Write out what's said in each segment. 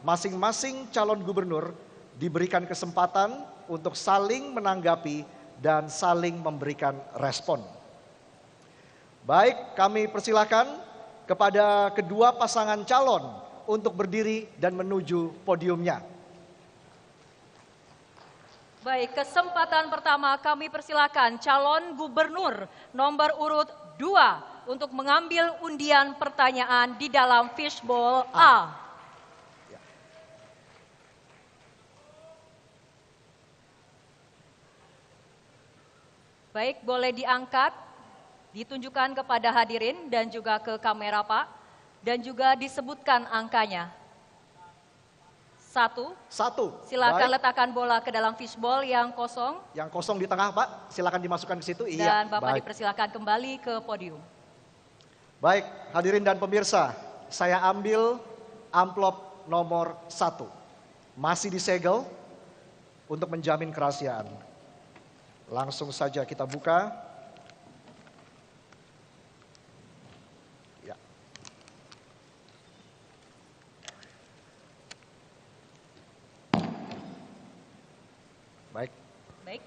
masing-masing calon gubernur diberikan kesempatan untuk saling menanggapi dan saling memberikan respon. Baik, kami persilakan kepada kedua pasangan calon untuk berdiri dan menuju podiumnya. Baik, kesempatan pertama kami persilakan calon gubernur nomor urut 2 untuk mengambil undian pertanyaan di dalam fishbowl A. Baik, boleh diangkat, ditunjukkan kepada hadirin dan juga ke kamera Pak, dan juga disebutkan angkanya. 1. Silakan Baik. letakkan bola ke dalam fishbowl yang kosong. Yang kosong di tengah, Pak, silakan dimasukkan ke situ. Dan Bapak baik. dipersilakan kembali ke podium. Baik, hadirin dan pemirsa, saya ambil amplop nomor 1. Masih disegel untuk menjamin kerahasiaan. Langsung saja kita buka. Ya. Baik. Baik,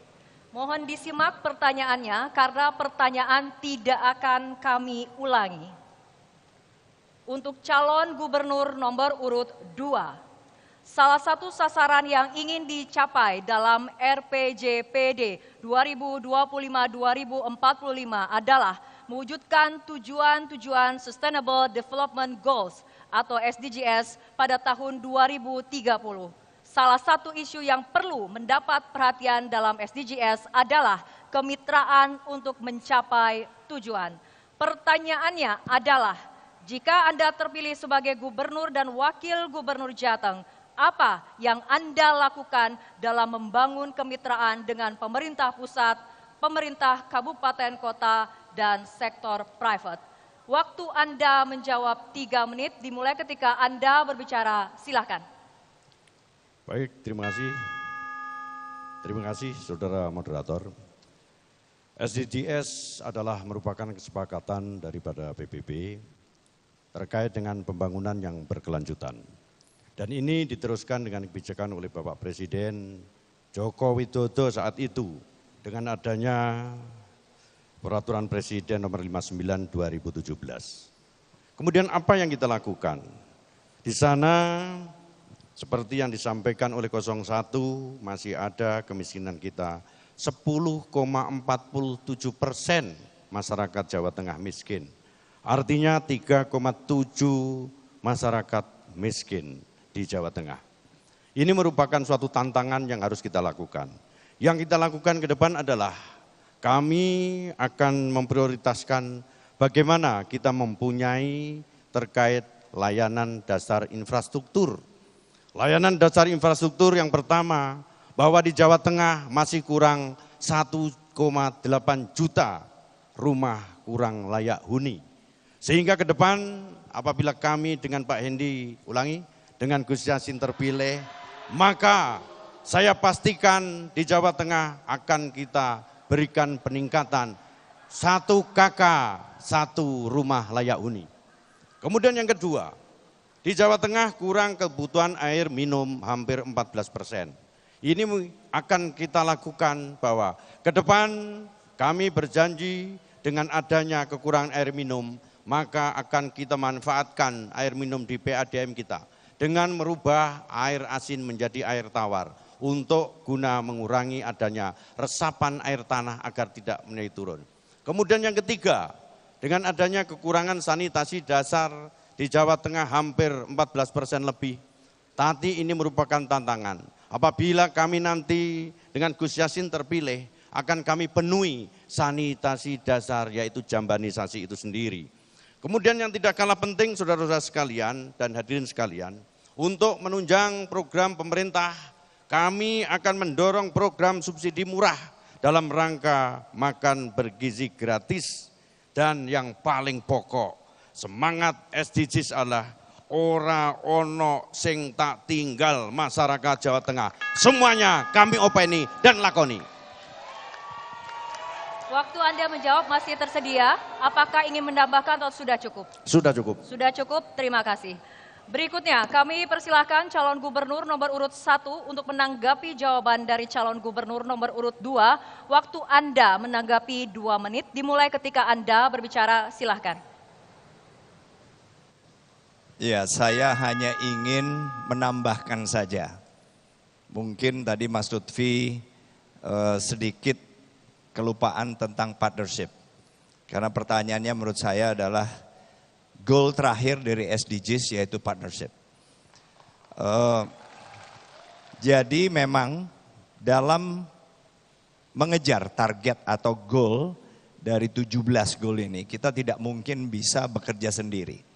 mohon disimak pertanyaannya karena pertanyaan tidak akan kami ulangi. Untuk calon gubernur nomor urut 2, salah satu sasaran yang ingin dicapai dalam RPJPD 2025-2045 adalah mewujudkan tujuan-tujuan Sustainable Development Goals atau SDGs pada tahun 2030. Salah satu isu yang perlu mendapat perhatian dalam SDGs adalah kemitraan untuk mencapai tujuan. Pertanyaannya adalah, jika Anda terpilih sebagai gubernur dan wakil gubernur Jateng, apa yang Anda lakukan dalam membangun kemitraan dengan pemerintah pusat, pemerintah kabupaten kota, dan sektor private? Waktu Anda menjawab 3 menit dimulai ketika Anda berbicara, silakan. Baik, terima kasih. Terima kasih saudara moderator. SDGs adalah merupakan kesepakatan daripada PBB terkait dengan pembangunan yang berkelanjutan. Dan ini diteruskan dengan kebijakan oleh Bapak Presiden Joko Widodo saat itu dengan adanya Peraturan Presiden nomor 59 2017. Kemudian apa yang kita lakukan? Di sana seperti yang disampaikan oleh 01, masih ada kemiskinan kita 10,47% masyarakat Jawa Tengah miskin. Artinya 3,7 masyarakat miskin di Jawa Tengah. Ini merupakan suatu tantangan yang harus kita lakukan. Yang kita lakukan ke depan adalah kami akan memprioritaskan bagaimana kita mempunyai terkait layanan dasar infrastruktur. Layanan dasar infrastruktur yang pertama, bahwa di Jawa Tengah masih kurang 1,8 juta rumah kurang layak huni. Sehingga ke depan apabila kami dengan Pak Hendi, dengan Gus Yassin terpilih, maka saya pastikan di Jawa Tengah akan kita berikan peningkatan 1 KK, 1 rumah layak huni. Kemudian yang kedua, di Jawa Tengah kurang kebutuhan air minum hampir 14%. Ini akan kita lakukan bahwa ke depan kami berjanji dengan adanya kekurangan air minum, maka akan kita manfaatkan air minum di PADM kita dengan merubah air asin menjadi air tawar untuk guna mengurangi adanya resapan air tanah agar tidak menjadi turun. Kemudian yang ketiga, dengan adanya kekurangan sanitasi dasar di Jawa Tengah hampir 14% lebih. Tadi ini merupakan tantangan. Apabila kami nanti dengan Gus Yassin terpilih, akan kami penuhi sanitasi dasar yaitu jambanisasi itu sendiri. Kemudian yang tidak kalah penting saudara-saudara sekalian dan hadirin sekalian, untuk menunjang program pemerintah, kami akan mendorong program subsidi murah dalam rangka makan bergizi gratis. Dan yang paling pokok, semangat SDGs adalah ora ono sing tak tinggal masyarakat Jawa Tengah. Semuanya kami openi dan lakoni. Waktu Anda menjawab masih tersedia. Apakah ingin menambahkan atau sudah cukup? Sudah cukup. Sudah cukup, terima kasih. Berikutnya, kami persilahkan calon gubernur nomor urut 1 untuk menanggapi jawaban dari calon gubernur nomor urut 2. Waktu Anda menanggapi 2 menit, dimulai ketika Anda berbicara, silahkan. Ya, saya hanya ingin menambahkan saja. Mungkin tadi Mas Lutfi sedikit kelupaan tentang partnership. Karena pertanyaannya menurut saya adalah goal terakhir dari SDGs yaitu partnership. Jadi memang dalam mengejar target atau goal dari 17 goal ini kita tidak mungkin bisa bekerja sendiri.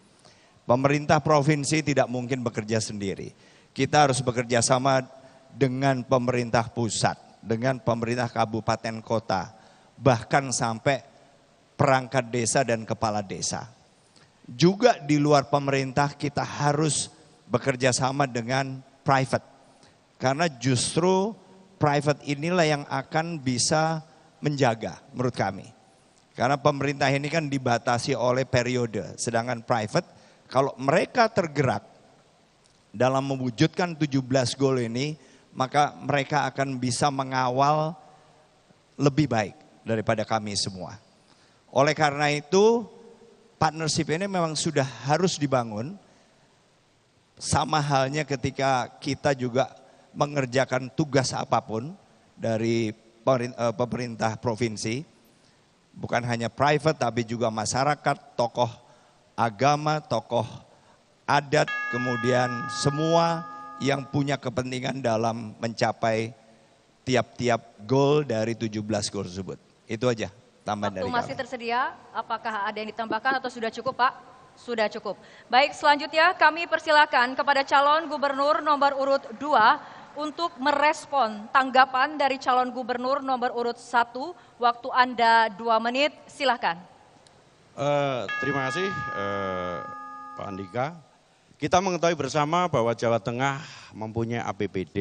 Pemerintah provinsi tidak mungkin bekerja sendiri. Kita harus bekerja sama dengan pemerintah pusat, dengan pemerintah kabupaten kota, bahkan sampai perangkat desa dan kepala desa. Juga di luar pemerintah kita harus bekerja sama dengan private. Karena justru private inilah yang akan bisa menjaga menurut kami. Karena pemerintah ini kan dibatasi oleh periode. Sedangkan private kalau mereka tergerak dalam mewujudkan 17 goal ini, maka mereka akan bisa mengawal lebih baik daripada kami semua. Oleh karena itu, partnership ini memang sudah harus dibangun, sama halnya ketika kita juga mengerjakan tugas apapun dari pemerintah provinsi, bukan hanya private tapi juga masyarakat, tokoh agama, tokoh adat, kemudian semua yang punya kepentingan dalam mencapai tiap-tiap goal dari 17 goal tersebut. Itu aja. Waktu masih tersedia, apakah ada yang ditambahkan atau sudah cukup Pak? Sudah cukup. Baik, selanjutnya kami persilakan kepada calon gubernur nomor urut 2 untuk merespon tanggapan dari calon gubernur nomor urut 1. Waktu Anda 2 menit, silakan. Terima kasih Pak Andika. Kita mengetahui bersama bahwa Jawa Tengah mempunyai APBD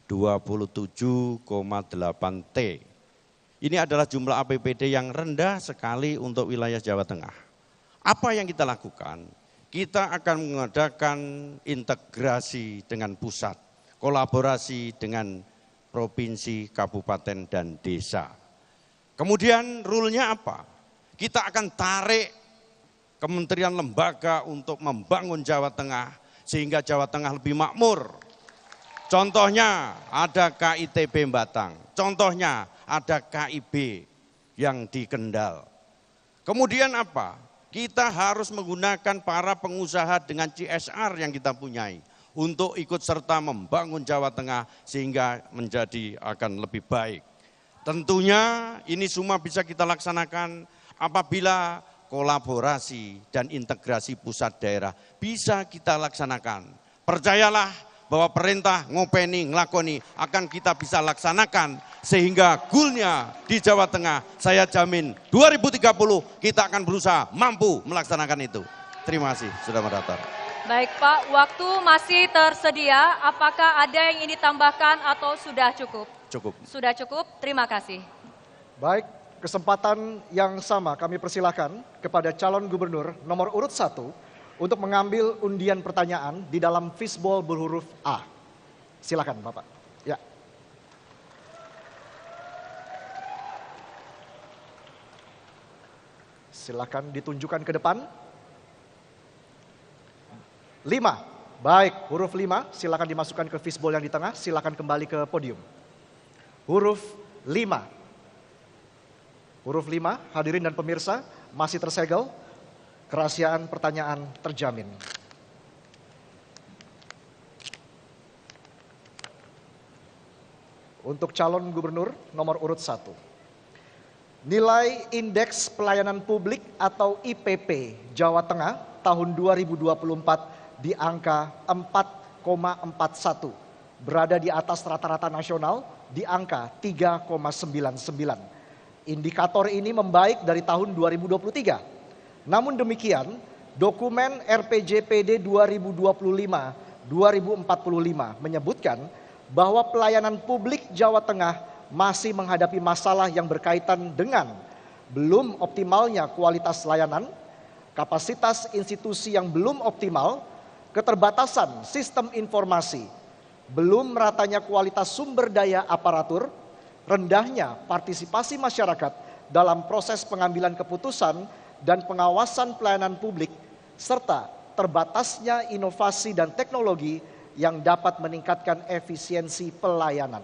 27,8 T. Ini adalah jumlah APBD yang rendah sekali untuk wilayah Jawa Tengah. Apa yang kita lakukan? Kita akan mengadakan integrasi dengan pusat, kolaborasi dengan provinsi, kabupaten, dan desa. Kemudian rule-nya apa? Kita akan tarik kementerian lembaga untuk membangun Jawa Tengah sehingga Jawa Tengah lebih makmur. Contohnya ada KITB Batang, contohnya ada KIB yang di Kendal. Kemudian apa? Kita harus menggunakan para pengusaha dengan CSR yang kita punyai untuk ikut serta membangun Jawa Tengah sehingga menjadi akan lebih baik. Tentunya ini semua bisa kita laksanakan apabila kolaborasi dan integrasi pusat daerah bisa kita laksanakan. Percayalah bahwa perintah ngopeni, ngelakoni akan kita bisa laksanakan sehingga goalnya di Jawa Tengah saya jamin 2030 kita akan berusaha mampu melaksanakan itu. Terima kasih sudah mendatar. Baik Pak, waktu masih tersedia. Apakah ada yang ingin ditambahkan atau sudah cukup? Cukup. Sudah cukup, terima kasih. Baik, kesempatan yang sama kami persilakan kepada calon gubernur nomor urut 1 untuk mengambil undian pertanyaan di dalam fishbowl berhuruf A. Silakan Bapak. Ya. Silakan ditunjukkan ke depan. 5. Baik, huruf 5 silakan dimasukkan ke fishbowl yang di tengah. Silakan kembali ke podium. Huruf 5. Huruf 5, hadirin dan pemirsa, masih tersegel. Kerahasiaan pertanyaan terjamin. Untuk calon gubernur nomor urut 1. Nilai Indeks Pelayanan Publik atau IPP Jawa Tengah tahun 2024 di angka 4,41. Berada di atas rata-rata nasional di angka 3,99. Indikator ini membaik dari tahun 2023. Namun demikian, dokumen RPJPD 2025-2045 menyebutkan bahwa pelayanan publik Jawa Tengah masih menghadapi masalah yang berkaitan dengan belum optimalnya kualitas layanan, kapasitas institusi yang belum optimal, keterbatasan sistem informasi, belum meratanya kualitas sumber daya aparatur, rendahnya partisipasi masyarakat dalam proses pengambilan keputusan dan pengawasan pelayanan publik, serta terbatasnya inovasi dan teknologi yang dapat meningkatkan efisiensi pelayanan.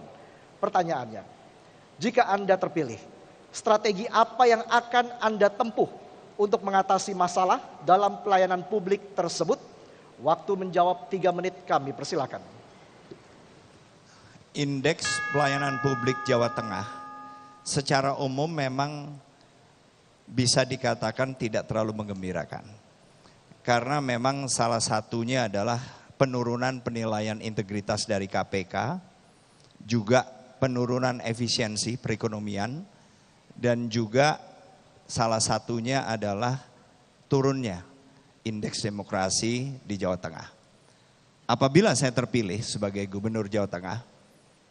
Pertanyaannya, jika Anda terpilih, strategi apa yang akan Anda tempuh untuk mengatasi masalah dalam pelayanan publik tersebut? Waktu menjawab 3 menit, kami persilakan. Indeks pelayanan publik Jawa Tengah secara umum memang bisa dikatakan tidak terlalu menggembirakan. Karena memang salah satunya adalah penurunan penilaian integritas dari KPK, juga penurunan efisiensi perekonomian, dan juga salah satunya adalah turunnya indeks demokrasi di Jawa Tengah. Apabila saya terpilih sebagai Gubernur Jawa Tengah,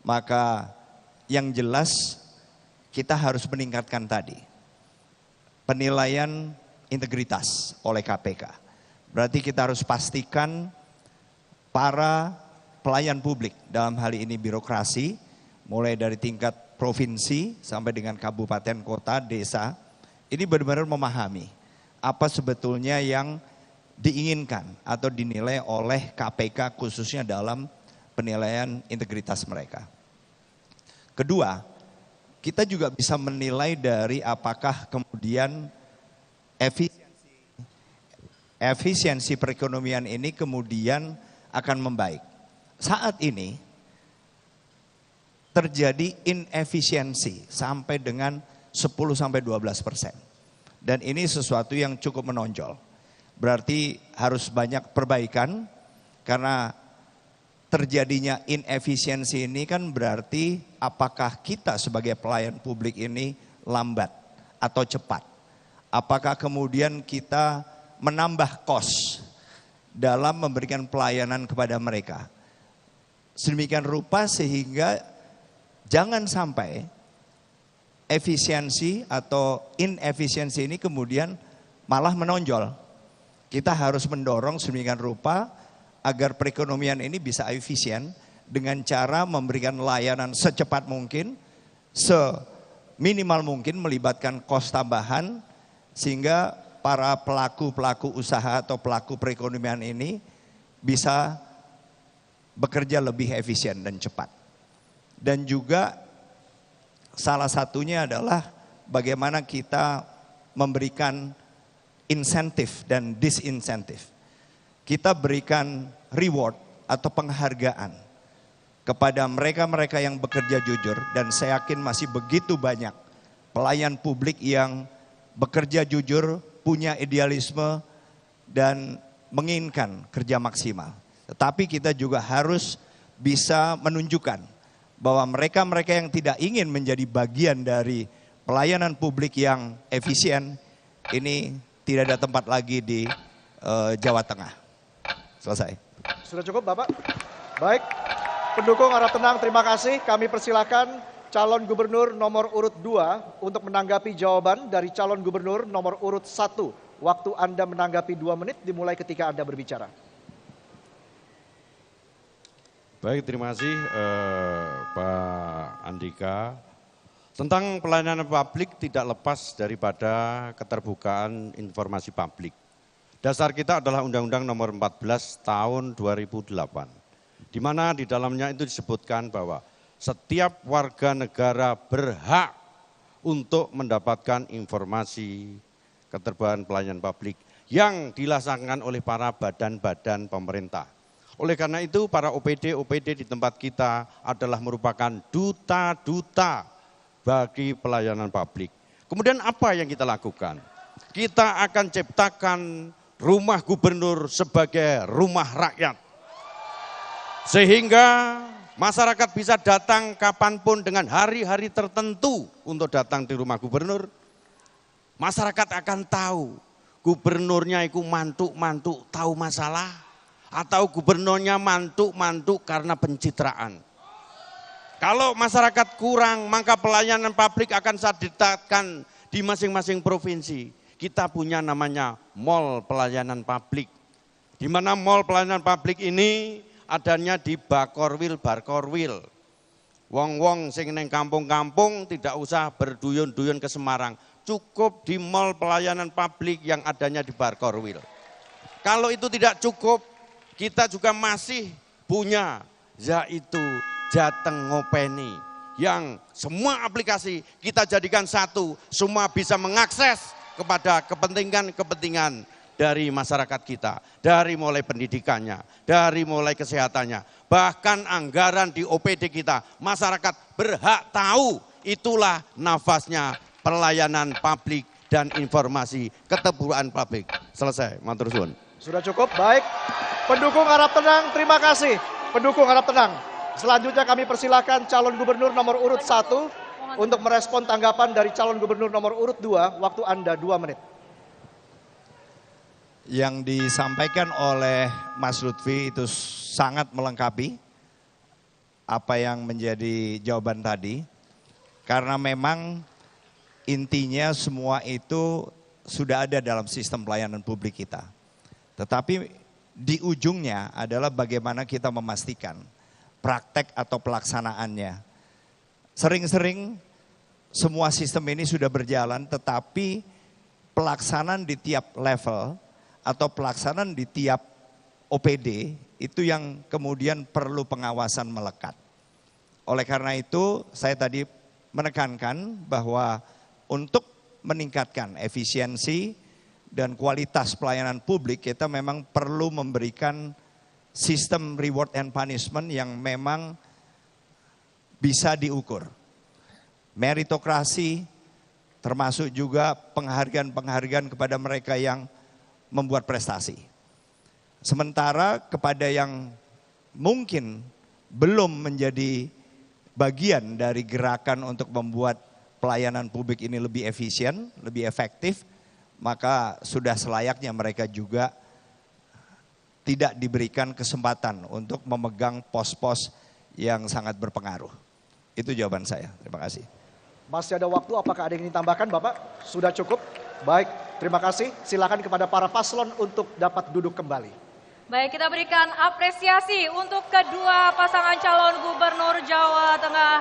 maka yang jelas kita harus meningkatkan tadi penilaian integritas oleh KPK. Berarti kita harus pastikan para pelayan publik, dalam hal ini birokrasi, mulai dari tingkat provinsi sampai dengan kabupaten, kota, desa, ini benar-benar memahami apa sebetulnya yang diinginkan atau dinilai oleh KPK khususnya dalam penilaian integritas mereka. Kedua, kita juga bisa menilai dari apakah kemudian efisiensi perekonomian ini kemudian akan membaik. Saat ini terjadi inefisiensi sampai dengan 10-12%. Dan ini sesuatu yang cukup menonjol. Berarti harus banyak perbaikan karena terjadinya inefisiensi ini kan berarti apakah kita sebagai pelayan publik ini lambat atau cepat. Apakah kemudian kita menambah kos dalam memberikan pelayanan kepada mereka. Sedemikian rupa sehingga jangan sampai efisiensi atau inefisiensi ini kemudian malah menonjol. Kita harus mendorong sedemikian rupa agar perekonomian ini bisa efisien dengan cara memberikan layanan secepat mungkin, seminimal mungkin melibatkan kos tambahan sehingga para pelaku usaha atau pelaku perekonomian ini bisa bekerja lebih efisien dan cepat. Dan juga salah satunya adalah bagaimana kita memberikan insentif dan disinsentif. Kita berikan reward atau penghargaan kepada mereka-mereka yang bekerja jujur, dan saya yakin masih begitu banyak pelayan publik yang bekerja jujur, punya idealisme dan menginginkan kerja maksimal. Tetapi kita juga harus bisa menunjukkan bahwa mereka-mereka yang tidak ingin menjadi bagian dari pelayanan publik yang efisien ini tidak ada tempat lagi di Jawa Tengah. Selesai. Sudah cukup Bapak? Baik, pendukung harap tenang, terima kasih. Kami persilakan calon gubernur nomor urut 2 untuk menanggapi jawaban dari calon gubernur nomor urut 1. Waktu Anda menanggapi 2 menit dimulai ketika Anda berbicara. Baik, terima kasih Pak Andika. Tentang pelayanan publik tidak lepas daripada keterbukaan informasi publik. Dasar kita adalah Undang-Undang Nomor 14 Tahun 2008, di mana di dalamnya itu disebutkan bahwa setiap warga negara berhak untuk mendapatkan informasi keterbukaan pelayanan publik yang dilaksanakan oleh para badan-badan pemerintah. Oleh karena itu para OPD di tempat kita adalah merupakan duta-duta bagi pelayanan publik. Kemudian apa yang kita lakukan? Kita akan ciptakan rumah gubernur sebagai rumah rakyat. Sehingga masyarakat bisa datang kapanpun dengan hari-hari tertentu untuk datang di rumah gubernur. Masyarakat akan tahu gubernurnya itu mantuk-mantuk tahu masalah, atau gubernurnya mantuk-mantuk karena pencitraan. Kalau masyarakat kurang, maka pelayanan publik akan saya ditetapkan di masing-masing provinsi. Kita punya namanya mall pelayanan publik. Di mana mall pelayanan publik ini adanya di Bakorwil, Barkorwil. Wong-wong sing neng kampung-kampung tidak usah berduyun-duyun ke Semarang. Cukup di mall pelayanan publik yang adanya di Barkorwil. Kalau itu tidak cukup, kita juga masih punya yaitu Jateng Ngopeni. Yang semua aplikasi kita jadikan satu, semua bisa mengakses kepada kepentingan-kepentingan dari masyarakat kita, dari mulai pendidikannya, dari mulai kesehatannya, bahkan anggaran di OPD kita, masyarakat berhak tahu, itulah nafasnya pelayanan publik dan informasi keterbukaan publik. Selesai, matur suwun. Sudah cukup, baik. Pendukung harap tenang, terima kasih. Pendukung harap tenang. Selanjutnya kami persilakan calon gubernur nomor urut 1 untuk merespon tanggapan dari calon gubernur nomor urut 2, waktu Anda 2 menit. Yang disampaikan oleh Mas Lutfi itu sangat melengkapi apa yang menjadi jawaban tadi. Karena memang intinya semua itu sudah ada dalam sistem pelayanan publik kita. Tetapi di ujungnya adalah bagaimana kita memastikan praktek atau pelaksanaannya. Sering-sering semua sistem ini sudah berjalan, tetapi pelaksanaan di tiap level atau pelaksanaan di tiap OPD itu yang kemudian perlu pengawasan melekat. Oleh karena itu saya tadi menekankan bahwa untuk meningkatkan efisiensi dan kualitas pelayanan publik kita memang perlu memberikan sistem reward and punishment yang memang bisa diukur. Meritokrasi termasuk juga penghargaan-penghargaan kepada mereka yang membuat prestasi. Sementara kepada yang mungkin belum menjadi bagian dari gerakan untuk membuat pelayanan publik ini lebih efisien, lebih efektif, maka sudah selayaknya mereka juga tidak diberikan kesempatan untuk memegang pos-pos yang sangat berpengaruh. Itu jawaban saya. Terima kasih. Masih ada waktu, apakah ada yang ingin ditambahkan Bapak? Sudah cukup? Baik, terima kasih. Silakan kepada para paslon untuk dapat duduk kembali. Baik, kita berikan apresiasi untuk kedua pasangan calon gubernur Jawa Tengah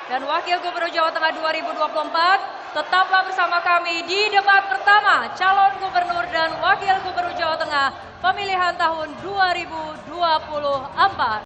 dan Wakil Gubernur Jawa Tengah 2024. Tetaplah bersama kami di debat pertama calon gubernur dan wakil gubernur Jawa Tengah pemilihan tahun 2024.